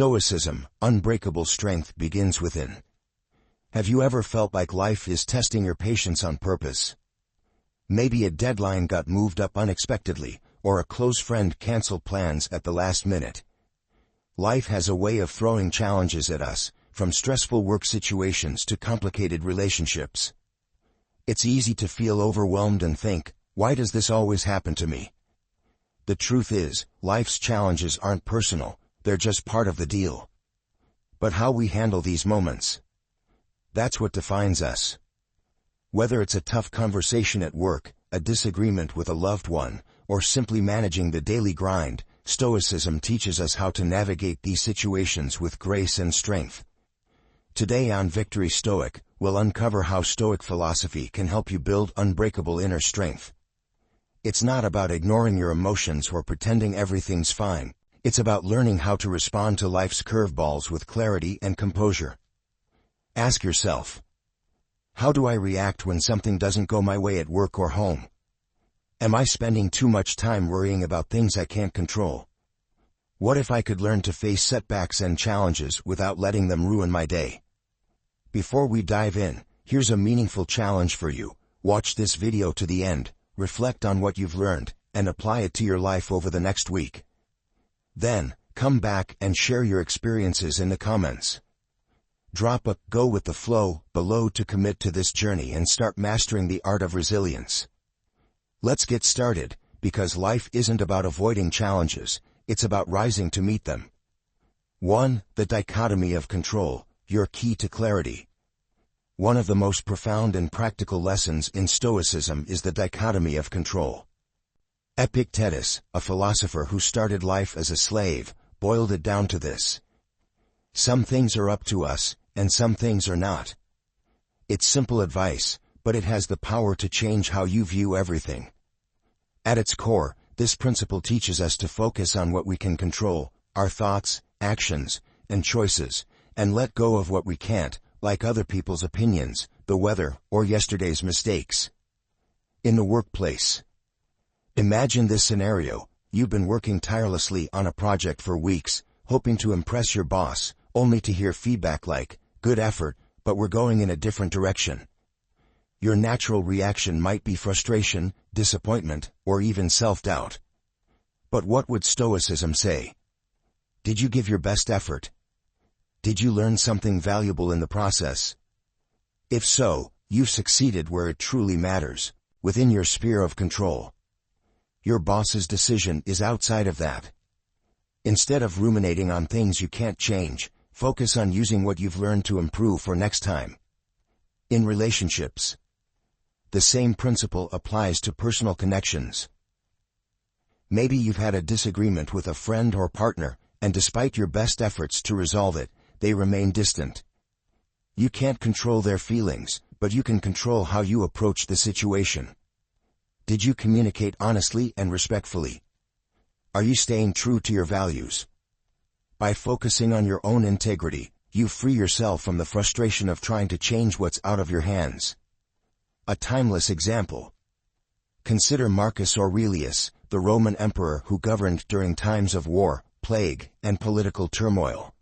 Stoicism, unbreakable strength begins within. Have you ever felt like life is testing your patience on purpose? Maybe a deadline got moved up unexpectedly, or a close friend canceled plans at the last minute. Life has a way of throwing challenges at us, from stressful work situations to complicated relationships. It's easy to feel overwhelmed and think, why does this always happen to me? The truth is, life's challenges aren't personal, they're just part of the deal. But how we handle these moments, that's what defines us. Whether it's a tough conversation at work, a disagreement with a loved one, or simply managing the daily grind, Stoicism teaches us how to navigate these situations with grace and strength. Today on Victory Stoic, we'll uncover how Stoic philosophy can help you build unbreakable inner strength. It's not about ignoring your emotions or pretending everything's fine. It's about learning how to respond to life's curveballs with clarity and composure. Ask yourself, how do I react when something doesn't go my way at work or home? Am I spending too much time worrying about things I can't control? What if I could learn to face setbacks and challenges without letting them ruin my day? Before we dive in, here's a meaningful challenge for you. Watch this video to the end, reflect on what you've learned, and apply it to your life over the next week. Then, come back and share your experiences in the comments. Drop a "go with the flow" below to commit to this journey and start mastering the art of resilience. Let's get started, because life isn't about avoiding challenges, it's about rising to meet them. 1. The dichotomy of control, your key to clarity. One of the most profound and practical lessons in Stoicism is the dichotomy of control. Epictetus, a philosopher who started life as a slave, boiled it down to this: some things are up to us, and some things are not. It's simple advice, but it has the power to change how you view everything. At its core, this principle teaches us to focus on what we can control, our thoughts, actions, and choices, and let go of what we can't, like other people's opinions, the weather, or yesterday's mistakes. In the workplace, imagine this scenario: you've been working tirelessly on a project for weeks, hoping to impress your boss, only to hear feedback like, "Good effort, but we're going in a different direction." Your natural reaction might be frustration, disappointment, or even self-doubt. But what would Stoicism say? Did you give your best effort? Did you learn something valuable in the process? If so, you've succeeded where it truly matters, within your sphere of control. Your boss's decision is outside of that. Instead of ruminating on things you can't change, focus on using what you've learned to improve for next time. In relationships, the same principle applies to personal connections. Maybe you've had a disagreement with a friend or partner, and despite your best efforts to resolve it, they remain distant. You can't control their feelings, but you can control how you approach the situation. Did you communicate honestly and respectfully? Are you staying true to your values? By focusing on your own integrity, you free yourself from the frustration of trying to change what's out of your hands. A timeless example. Consider Marcus Aurelius, the Roman emperor who governed during times of war, plague, and political turmoil.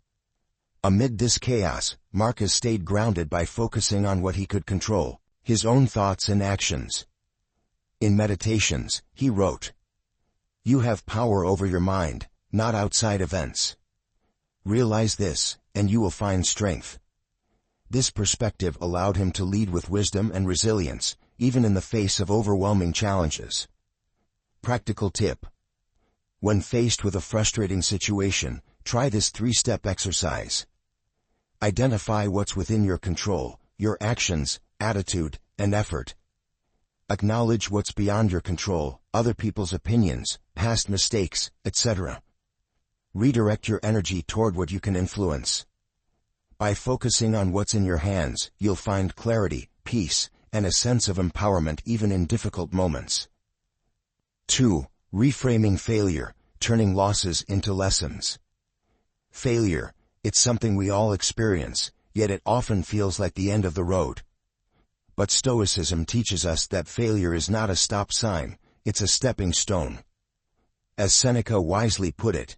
Amid this chaos, Marcus stayed grounded by focusing on what he could control, his own thoughts and actions. In Meditations, he wrote, "You have power over your mind, not outside events. Realize this, and you will find strength." This perspective allowed him to lead with wisdom and resilience, even in the face of overwhelming challenges. Practical tip. When faced with a frustrating situation, try this 3-step exercise. Identify what's within your control, your actions, attitude, and effort. Acknowledge what's beyond your control, other people's opinions, past mistakes, etc. Redirect your energy toward what you can influence. By focusing on what's in your hands, you'll find clarity, peace, and a sense of empowerment even in difficult moments. 2. Reframing failure, turning losses into lessons. Failure, it's something we all experience, yet it often feels like the end of the road. But Stoicism teaches us that failure is not a stop sign, it's a stepping stone. As Seneca wisely put it,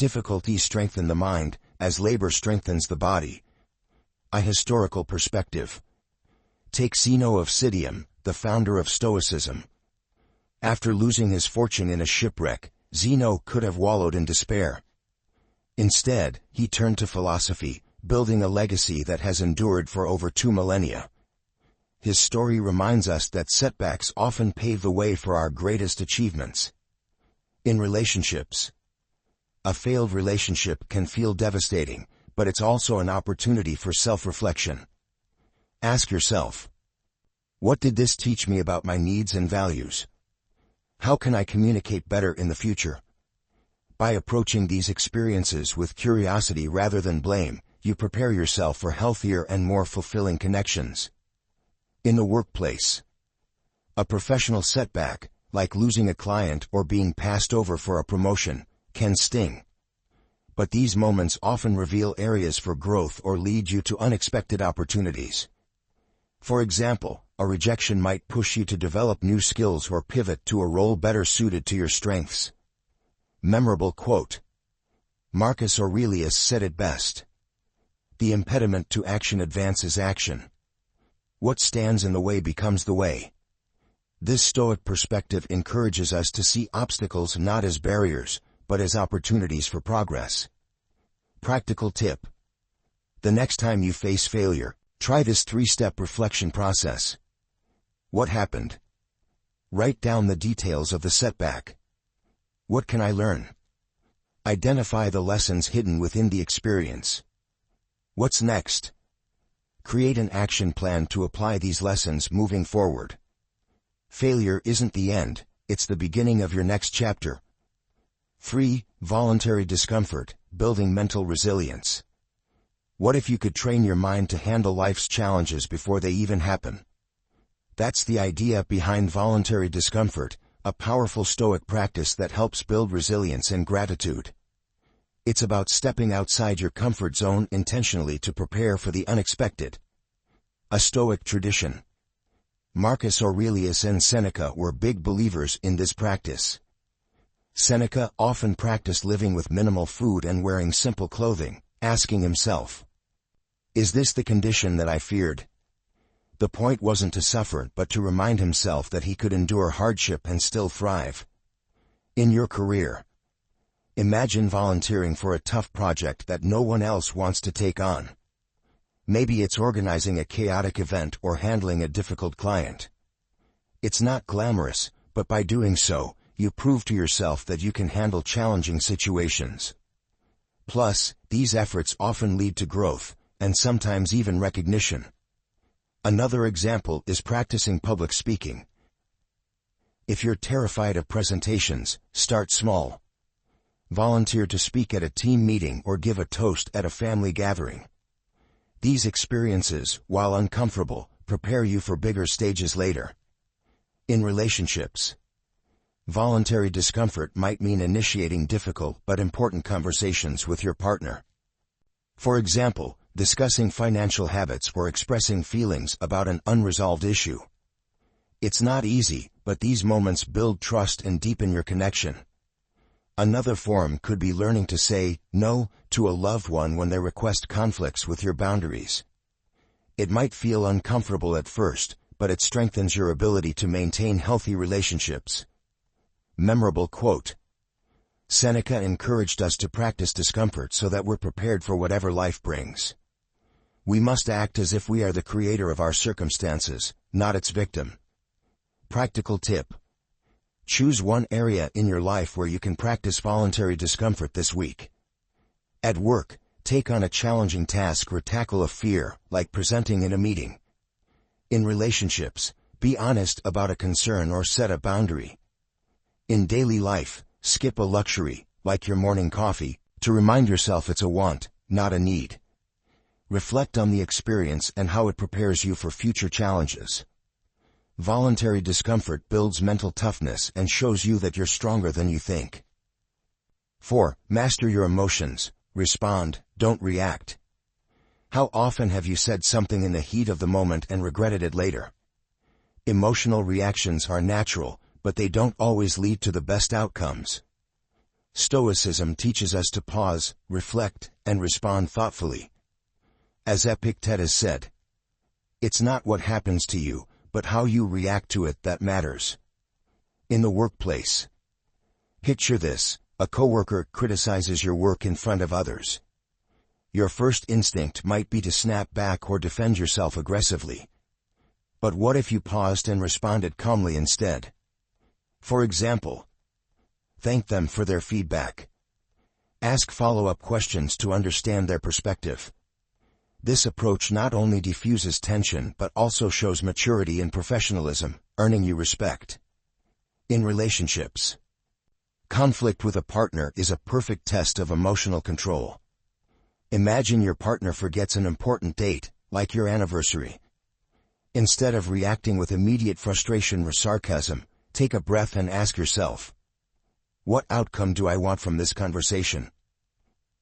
Difficulties strengthen the mind, as labor strengthens the body. A historical perspective. Take Zeno of Citium, the founder of Stoicism. After losing his fortune in a shipwreck, Zeno could have wallowed in despair. Instead, he turned to philosophy, building a legacy that has endured for over 2 millennia. His story reminds us that setbacks often pave the way for our greatest achievements. In relationships. A failed relationship can feel devastating, but it's also an opportunity for self-reflection. Ask yourself, what did this teach me about my needs and values? How can I communicate better in the future? By approaching these experiences with curiosity rather than blame, you prepare yourself for healthier and more fulfilling connections. In the workplace. A professional setback, like losing a client or being passed over for a promotion, can sting. But these moments often reveal areas for growth or lead you to unexpected opportunities. For example, a rejection might push you to develop new skills or pivot to a role better suited to your strengths. Memorable quote. Marcus Aurelius said it best. The impediment to action advances action. What stands in the way becomes the way. This Stoic perspective encourages us to see obstacles not as barriers, but as opportunities for progress. Practical tip. The next time you face failure, try this 3-step reflection process. What happened? Write down the details of the setback. What can I learn? Identify the lessons hidden within the experience. What's next? Create an action plan to apply these lessons moving forward. Failure isn't the end, it's the beginning of your next chapter. 3. Voluntary discomfort, building mental resilience. What if you could train your mind to handle life's challenges before they even happen? That's the idea behind voluntary discomfort, a powerful Stoic practice that helps build resilience and gratitude. It's about stepping outside your comfort zone intentionally to prepare for the unexpected. A Stoic tradition. Marcus Aurelius and Seneca were big believers in this practice. Seneca often practiced living with minimal food and wearing simple clothing, asking himself, "Is this the condition that I feared?" The point wasn't to suffer, but to remind himself that he could endure hardship and still thrive. In your career. Imagine volunteering for a tough project that no one else wants to take on. Maybe it's organizing a chaotic event or handling a difficult client. It's not glamorous, but by doing so, you prove to yourself that you can handle challenging situations. Plus, these efforts often lead to growth, and sometimes even recognition. Another example is practicing public speaking. If you're terrified of presentations, start small. Volunteer to speak at a team meeting or give a toast at a family gathering. These experiences, while uncomfortable, prepare you for bigger stages later. In relationships. Voluntary discomfort might mean initiating difficult but important conversations with your partner. For example, discussing financial habits or expressing feelings about an unresolved issue. It's not easy, but these moments build trust and deepen your connection. Another form could be learning to say no to a loved one when their request conflicts with your boundaries. It might feel uncomfortable at first, but it strengthens your ability to maintain healthy relationships. Memorable quote. Seneca encouraged us to practice discomfort so that we're prepared for whatever life brings. We must act as if we are the creator of our circumstances, not its victim. Practical tip. Choose one area in your life where you can practice voluntary discomfort this week. At work, take on a challenging task or tackle a fear, like presenting in a meeting. In relationships, be honest about a concern or set a boundary. In daily life, skip a luxury, like your morning coffee, to remind yourself it's a want, not a need. Reflect on the experience and how it prepares you for future challenges. Voluntary discomfort builds mental toughness and shows you that you're stronger than you think. 4. Master your emotions. Respond, don't react. How often have you said something in the heat of the moment and regretted it later? Emotional reactions are natural, but they don't always lead to the best outcomes. Stoicism teaches us to pause, reflect, and respond thoughtfully. As Epictetus said, "It's not what happens to you, but how you react to it that matters." In the workplace, picture this: a coworker criticizes your work in front of others. Your first instinct might be to snap back or defend yourself aggressively. But what if you paused and responded calmly instead? For example, thank them for their feedback. Ask follow-up questions to understand their perspective. This approach not only diffuses tension but also shows maturity and professionalism, earning you respect. In relationships, conflict with a partner is a perfect test of emotional control. Imagine your partner forgets an important date, like your anniversary. Instead of reacting with immediate frustration or sarcasm, take a breath and ask yourself, what outcome do I want from this conversation?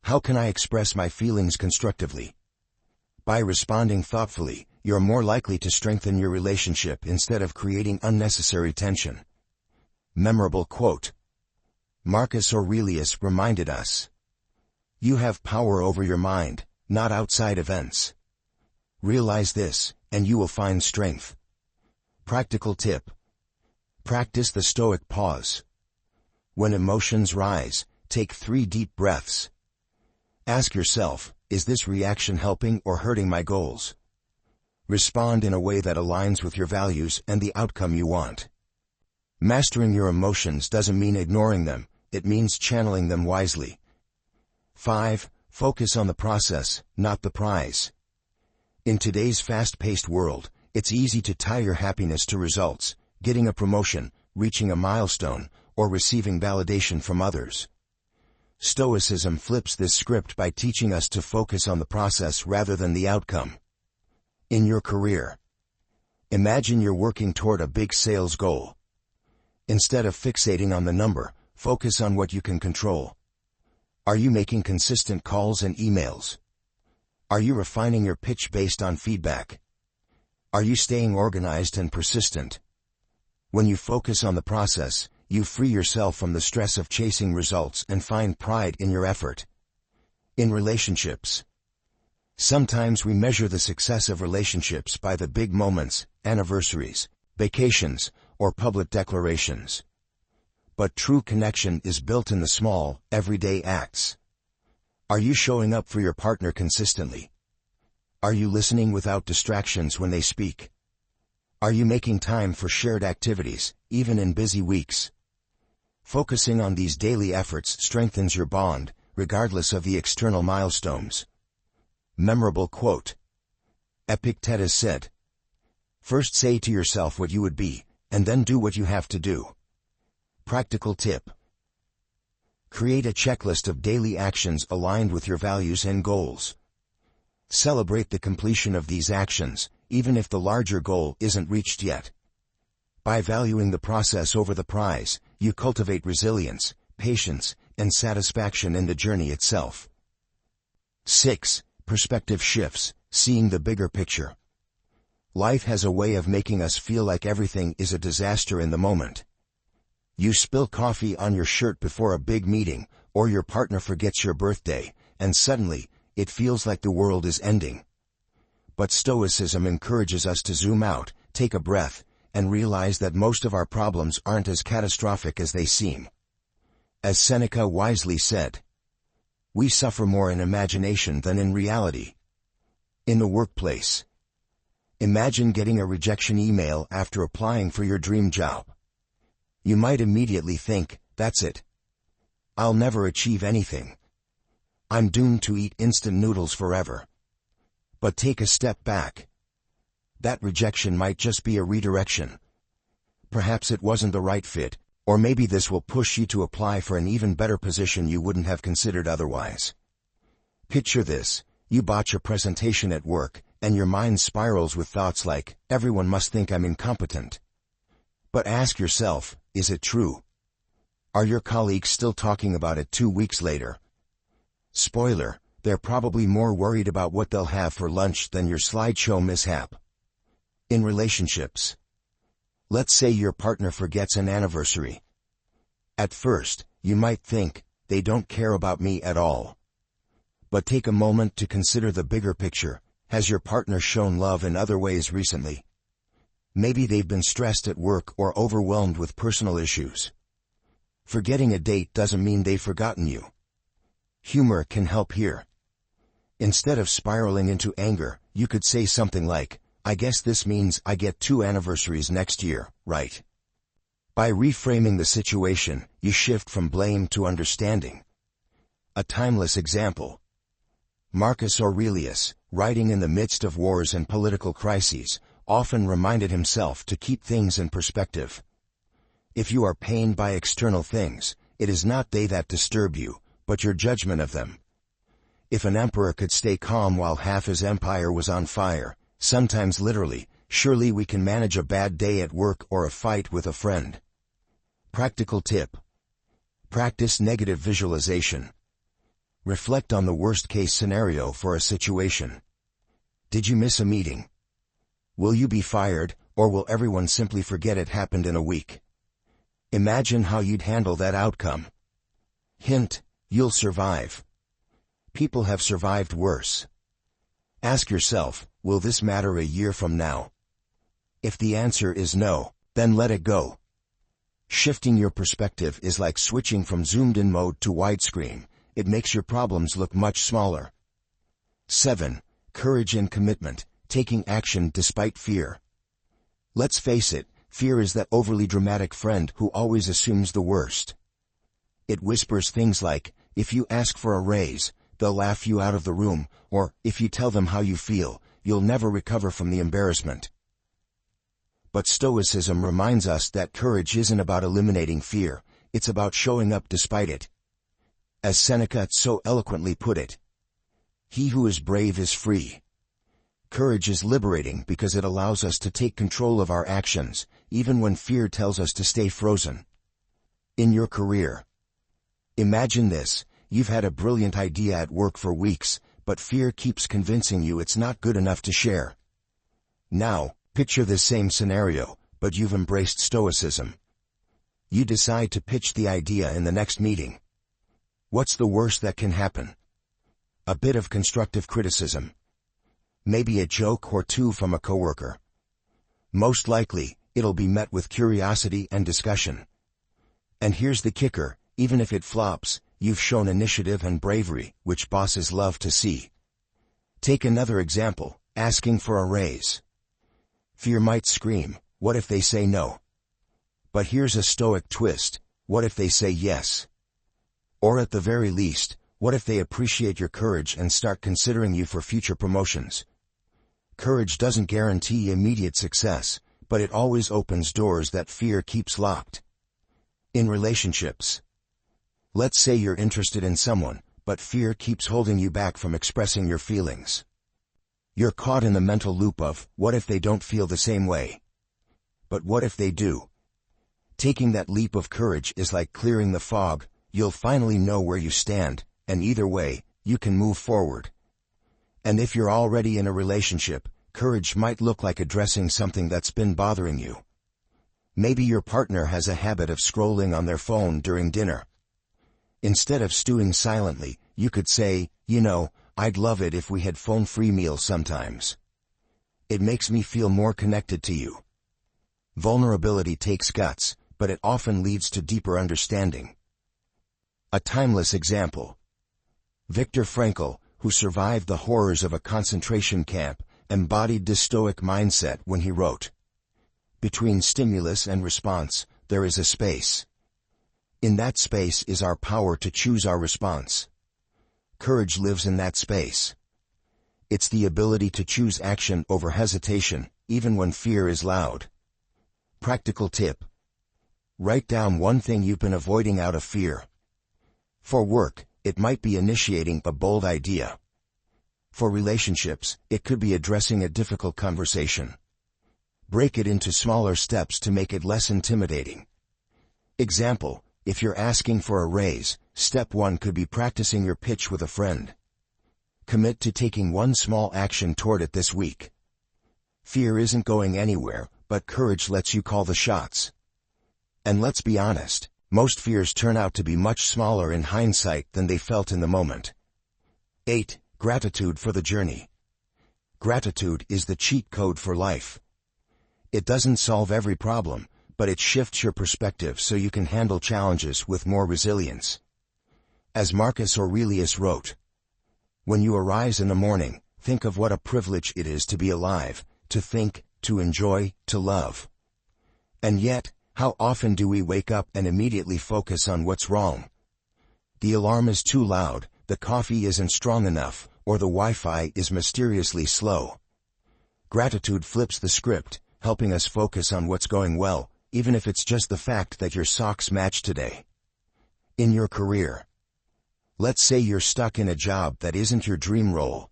How can I express my feelings constructively? By responding thoughtfully, you're more likely to strengthen your relationship instead of creating unnecessary tension. Memorable quote. Marcus Aurelius reminded us, "You have power over your mind, not outside events." Realize this, and you will find strength. Practical tip. Practice the Stoic pause. When emotions rise, take 3 deep breaths. Ask yourself, is this reaction helping or hurting my goals? Respond in a way that aligns with your values and the outcome you want. Mastering your emotions doesn't mean ignoring them, it means channeling them wisely. 5. Focus on the process, not the prize. In today's fast-paced world, it's easy to tie your happiness to results, getting a promotion, reaching a milestone, or receiving validation from others. Stoicism flips this script by teaching us to focus on the process rather than the outcome. In your career, imagine you're working toward a big sales goal. Instead of fixating on the number, focus on what you can control. Are you making consistent calls and emails? Are you refining your pitch based on feedback? Are you staying organized and persistent? When you focus on the process, you free yourself from the stress of chasing results and find pride in your effort. In relationships, sometimes we measure the success of relationships by the big moments, anniversaries, vacations, or public declarations. But true connection is built in the small, everyday acts. Are you showing up for your partner consistently? Are you listening without distractions when they speak? Are you making time for shared activities, even in busy weeks? Focusing on these daily efforts strengthens your bond, regardless of the external milestones. Memorable quote. Epictetus said, "First say to yourself what you would be, and then do what you have to do." Practical tip. Create a checklist of daily actions aligned with your values and goals. Celebrate the completion of these actions, even if the larger goal isn't reached yet. By valuing the process over the prize, you cultivate resilience, patience, and satisfaction in the journey itself. 6. Perspective shifts, seeing the bigger picture. Life has a way of making us feel like everything is a disaster in the moment. You spill coffee on your shirt before a big meeting, or your partner forgets your birthday, and suddenly, it feels like the world is ending. But Stoicism encourages us to zoom out, take a breath, and realize that most of our problems aren't as catastrophic as they seem. As Seneca wisely said, "We suffer more in imagination than in reality." In the workplace, imagine getting a rejection email after applying for your dream job. You might immediately think, "That's it. I'll never achieve anything. I'm doomed to eat instant noodles forever." But take a step back. That rejection might just be a redirection. Perhaps it wasn't the right fit, or maybe this will push you to apply for an even better position you wouldn't have considered otherwise. Picture this: you botch a presentation at work, and your mind spirals with thoughts like, "Everyone must think I'm incompetent." But ask yourself, is it true? Are your colleagues still talking about it 2 weeks later? Spoiler, they're probably more worried about what they'll have for lunch than your slideshow mishap. In relationships, let's say your partner forgets an anniversary. At first, you might think, they don't care about me at all. But take a moment to consider the bigger picture. Has your partner shown love in other ways recently? Maybe they've been stressed at work or overwhelmed with personal issues. Forgetting a date doesn't mean they've forgotten you. Humor can help here. Instead of spiraling into anger, you could say something like, "I guess this means I get 2 anniversaries next year, right?" By reframing the situation, you shift from blame to understanding. A timeless example. Marcus Aurelius, writing in the midst of wars and political crises, often reminded himself to keep things in perspective. If you are pained by external things, it is not they that disturb you, but your judgment of them. If an emperor could stay calm while half his empire was on fire, sometimes literally, surely we can manage a bad day at work or a fight with a friend. Practical tip. Practice negative visualization. Reflect on the worst-case scenario for a situation. Did you miss a meeting? Will you be fired, or will everyone simply forget it happened in a week? Imagine how you'd handle that outcome. Hint, you'll survive. People have survived worse. Ask yourself, will this matter a year from now? If the answer is no, then let it go. Shifting your perspective is like switching from zoomed-in mode to widescreen. It makes your problems look much smaller. 7. Courage and commitment, taking action despite fear. Let's face it, fear is that overly dramatic friend who always assumes the worst. It whispers things like, if you ask for a raise, they'll laugh you out of the room, or, if you tell them how you feel, you'll never recover from the embarrassment. But Stoicism reminds us that courage isn't about eliminating fear, it's about showing up despite it. As Seneca so eloquently put it, "He who is brave is free." Courage is liberating because it allows us to take control of our actions, even when fear tells us to stay frozen. In your career. Imagine this, you've had a brilliant idea at work for weeks, but fear keeps convincing you it's not good enough to share. Now, picture this same scenario, but you've embraced Stoicism. You decide to pitch the idea in the next meeting. What's the worst that can happen? A bit of constructive criticism. Maybe a joke or two from a coworker. Most likely, it'll be met with curiosity and discussion. And here's the kicker, even if it flops, you've shown initiative and bravery, which bosses love to see. Take another example, asking for a raise. Fear might scream, what if they say no? But here's a Stoic twist, what if they say yes? Or at the very least, what if they appreciate your courage and start considering you for future promotions? Courage doesn't guarantee immediate success, but it always opens doors that fear keeps locked. In relationships. Let's say you're interested in someone, but fear keeps holding you back from expressing your feelings. You're caught in the mental loop of, what if they don't feel the same way? But what if they do? Taking that leap of courage is like clearing the fog. You'll finally know where you stand, and either way, you can move forward. And if you're already in a relationship, courage might look like addressing something that's been bothering you. Maybe your partner has a habit of scrolling on their phone during dinner. Instead of stewing silently, you could say, I'd love it if we had phone-free meals sometimes. It makes me feel more connected to you. Vulnerability takes guts, but it often leads to deeper understanding. A timeless example. Viktor Frankl, who survived the horrors of a concentration camp, embodied the Stoic mindset when he wrote, "Between stimulus and response, there is a space. In that space is our power to choose our response. Courage lives in that space. It's the ability to choose action over hesitation, even when fear is loud." Practical tip. Write down one thing you've been avoiding out of fear. For work, it might be initiating a bold idea. For relationships, it could be addressing a difficult conversation. Break it into smaller steps to make it less intimidating. Example, if you're asking for a raise, step 1 could be practicing your pitch with a friend. Commit to taking one small action toward it this week. Fear isn't going anywhere, but courage lets you call the shots. And let's be honest, Most fears turn out to be much smaller in hindsight than they felt in the moment. 8. Gratitude for the journey. Gratitude is the cheat code for life. It doesn't solve every problem, but it shifts your perspective so you can handle challenges with more resilience. As Marcus Aurelius wrote, "When you arise in the morning, think of what a privilege it is to be alive, to think, to enjoy, to love." And yet, how often do we wake up and immediately focus on what's wrong? The alarm is too loud, the coffee isn't strong enough, or the Wi-Fi is mysteriously slow. Gratitude flips the script, helping us focus on what's going well, even if it's just the fact that your socks match today. In your career, let's say you're stuck in a job that isn't your dream role.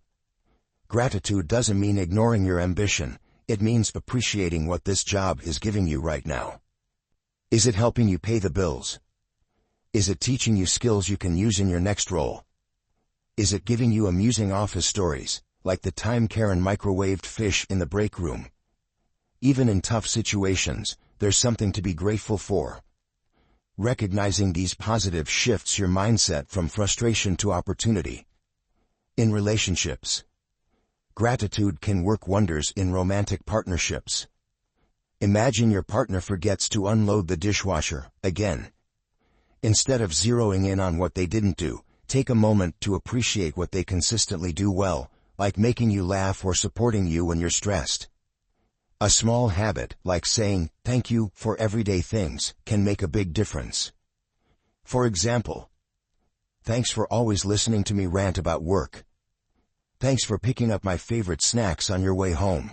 Gratitude doesn't mean ignoring your ambition, it means appreciating what this job is giving you right now. Is it helping you pay the bills? Is it teaching you skills you can use in your next role? Is it giving you amusing office stories, like the time Karen microwaved fish in the break room? Even in tough situations, there's something to be grateful for. Recognizing these positives shifts your mindset from frustration to opportunity. In relationships, gratitude can work wonders in romantic partnerships. Imagine your partner forgets to unload the dishwasher again. Instead of zeroing in on what they didn't do, take a moment to appreciate what they consistently do well, like making you laugh or supporting you when you're stressed. A small habit, like saying, "Thank you," for everyday things, can make a big difference. For example, "Thanks for always listening to me rant about work. Thanks for picking up my favorite snacks on your way home."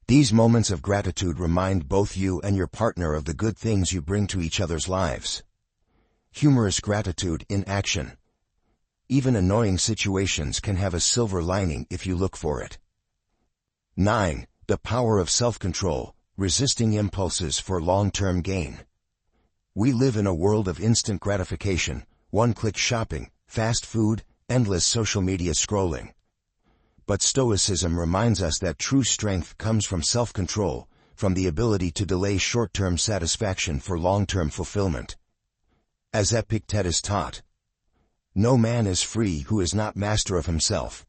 These moments of gratitude remind both you and your partner of the good things you bring to each other's lives. Humorous gratitude in action. Even annoying situations can have a silver lining if you look for it. 9. The power of self-control, resisting impulses for long-term gain. We live in a world of instant gratification, one-click shopping, fast food, endless social media scrolling. But Stoicism reminds us that true strength comes from self-control, from the ability to delay short-term satisfaction for long-term fulfillment. As Epictetus taught, "No man is free who is not master of himself."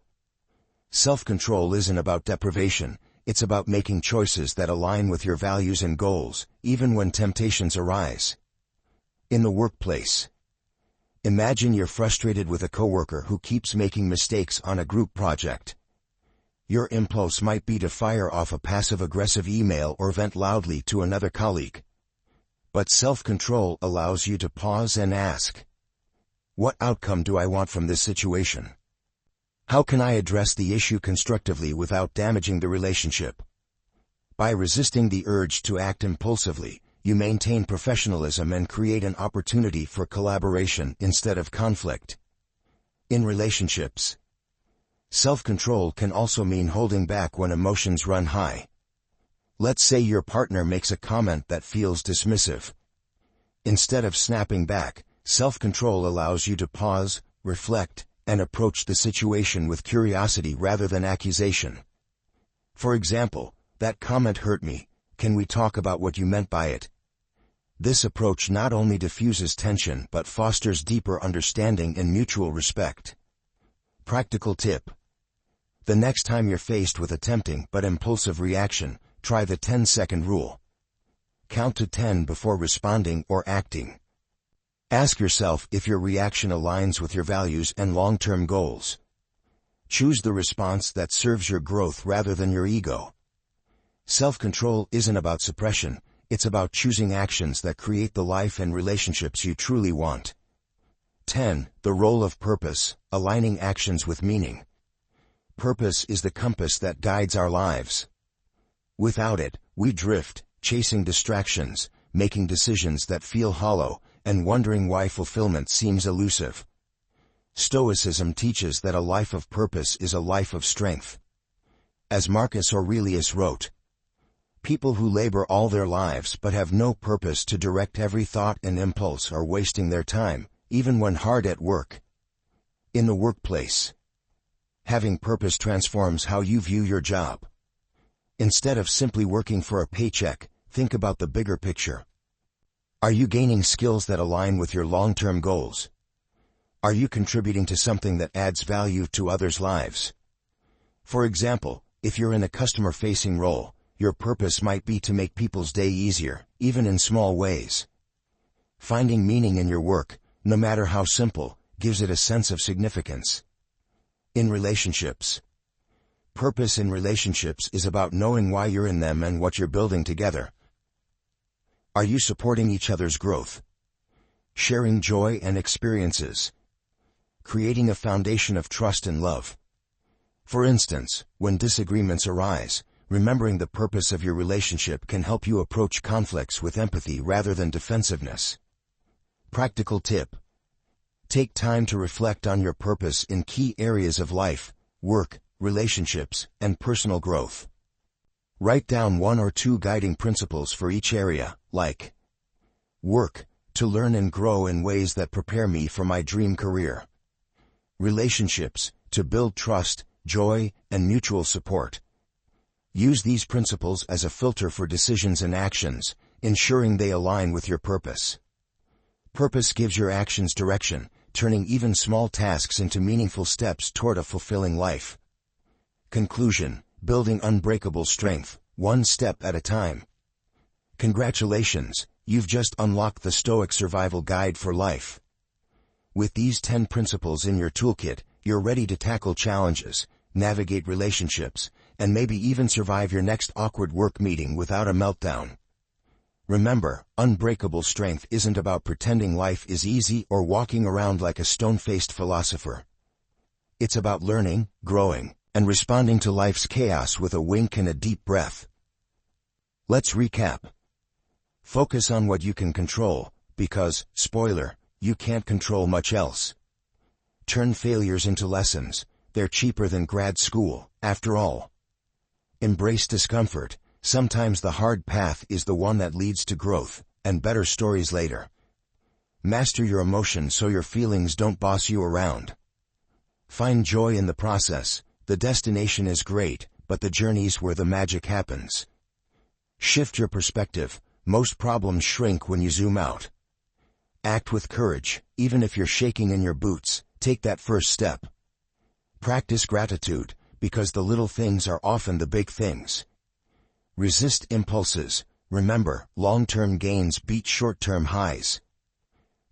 Self-control isn't about deprivation, it's about making choices that align with your values and goals, even when temptations arise. In the workplace, imagine you're frustrated with a coworker who keeps making mistakes on a group project. Your impulse might be to fire off a passive-aggressive email or vent loudly to another colleague. But self-control allows you to pause and ask, "What outcome do I want from this situation? How can I address the issue constructively without damaging the relationship?" By resisting the urge to act impulsively, you maintain professionalism and create an opportunity for collaboration instead of conflict. In relationships, self-control can also mean holding back when emotions run high. Let's say your partner makes a comment that feels dismissive. Instead of snapping back, self-control allows you to pause, reflect, and approach the situation with curiosity rather than accusation. For example, "That comment hurt me. Can we talk about what you meant by it?" This approach not only diffuses tension but fosters deeper understanding and mutual respect. Practical tip: the next time you're faced with a tempting but impulsive reaction, try the 10-second rule. Count to 10 before responding or acting. Ask yourself if your reaction aligns with your values and long-term goals. Choose the response that serves your growth rather than your ego. Self-control isn't about suppression, it's about choosing actions that create the life and relationships you truly want. 10. The role of purpose, aligning actions with meaning. Purpose is the compass that guides our lives. Without it, we drift, chasing distractions, making decisions that feel hollow, and wondering why fulfillment seems elusive. Stoicism teaches that a life of purpose is a life of strength. As Marcus Aurelius wrote, "People who labor all their lives but have no purpose to direct every thought and impulse are wasting their time, even when hard at work." In the workplace, having purpose transforms how you view your job. Instead of simply working for a paycheck, think about the bigger picture. Are you gaining skills that align with your long-term goals? Are you contributing to something that adds value to others' lives? For example, if you're in a customer-facing role, your purpose might be to make people's day easier, even in small ways. Finding meaning in your work, no matter how simple, gives it a sense of significance. In relationships. Purpose in relationships is about knowing why you're in them and what you're building together. Are you supporting each other's growth? Sharing joy and experiences? Creating a foundation of trust and love? For instance, when disagreements arise, remembering the purpose of your relationship can help you approach conflicts with empathy rather than defensiveness. Practical tip. Take time to reflect on your purpose in key areas of life, work, relationships, and personal growth. Write down 1 or 2 guiding principles for each area, like work, to learn and grow in ways that prepare me for my dream career. Relationships, to build trust, joy, and mutual support. Use these principles as a filter for decisions and actions, ensuring they align with your purpose. Purpose gives your actions direction, turning even small tasks into meaningful steps toward a fulfilling life. Conclusion: building unbreakable strength, one step at a time. Congratulations, you've just unlocked the Stoic survival guide for life. With these 10 principles in your toolkit, you're ready to tackle challenges, navigate relationships, and maybe even survive your next awkward work meeting without a meltdown. Remember, unbreakable strength isn't about pretending life is easy or walking around like a stone-faced philosopher. It's about learning, growing, and responding to life's chaos with a wink and a deep breath. Let's recap. Focus on what you can control, because, spoiler, you can't control much else. Turn failures into lessons. They're cheaper than grad school, after all. Embrace discomfort. Sometimes the hard path is the one that leads to growth, and better stories later. Master your emotions so your feelings don't boss you around. Find joy in the process. The destination is great, but the journey's where the magic happens. Shift your perspective. Most problems shrink when you zoom out. Act with courage. Even if you're shaking in your boots, take that first step. Practice gratitude, because the little things are often the big things. Resist impulses. Remember, long-term gains beat short-term highs.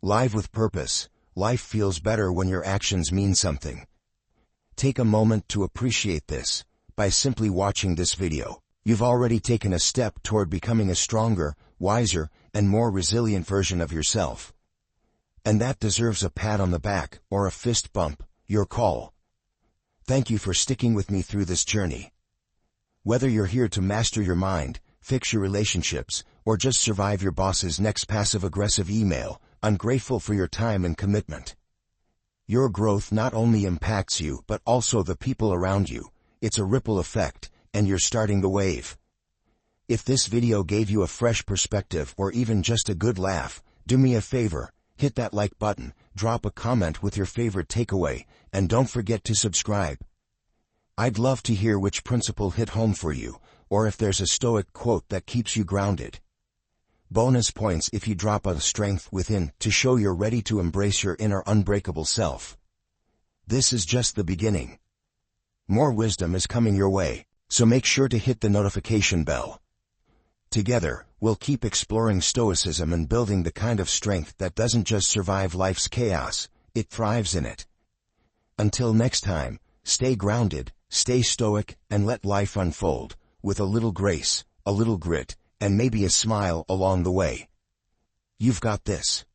Live with purpose. Life feels better when your actions mean something. Take a moment to appreciate this. By simply watching this video, you've already taken a step toward becoming a stronger, wiser, and more resilient version of yourself. And that deserves a pat on the back or a fist bump. Your call. Thank you for sticking with me through this journey. Whether you're here to master your mind, fix your relationships, or just survive your boss's next passive-aggressive email, I'm grateful for your time and commitment. Your growth not only impacts you but also the people around you. It's a ripple effect, and you're starting the wave. If this video gave you a fresh perspective or even just a good laugh, do me a favor, hit that like button, drop a comment with your favorite takeaway, and don't forget to subscribe. I'd love to hear which principle hit home for you, or if there's a Stoic quote that keeps you grounded. Bonus points if you drop a strength within to show you're ready to embrace your inner unbreakable self. This is just the beginning. More wisdom is coming your way, so make sure to hit the notification bell. Together, we'll keep exploring Stoicism and building the kind of strength that doesn't just survive life's chaos, it thrives in it. Until next time, stay grounded, stay stoic, and let life unfold, with a little grace, a little grit, and maybe a smile along the way. You've got this.